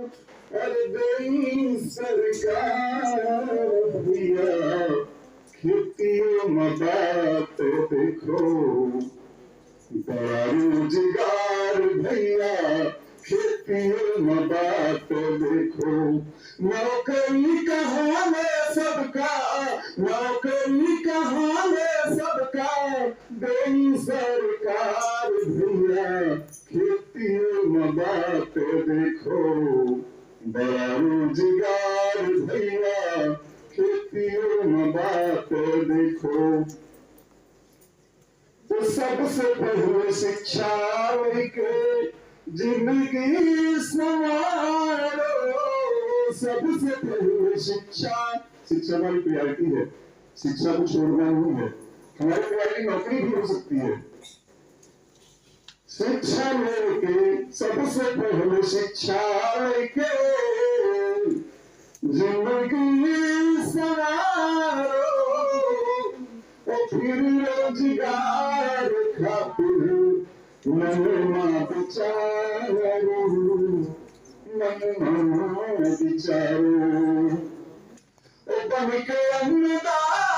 अरे देई सरकार भैया खेतियों में बात देखो बड़ा रोजगार भैया खेतियों में बात देखो नौकरी कहाँ है सबका नौकरी कहाँ है सबका देई सरकार भैया खेतियों में बात देखो बड़ा रोजगार भैया खेतियों में बात देखो तो सबसे पहले शिक्षा लेके जिंदगी संवारो सबसे पहले शिक्षा शिक्षा हमारी प्रायोरिटी है शिक्षा को छोड़ना नहीं है हमारी प्रायोरिटी नौकरी भी हो सकती है शिक्षा लेके सबसे पहले शिक्षा लेके जिंदगी संवारो और फिर रोजगार खातिर मनवा विचारो मनवा विचारो बन के अन्नदाता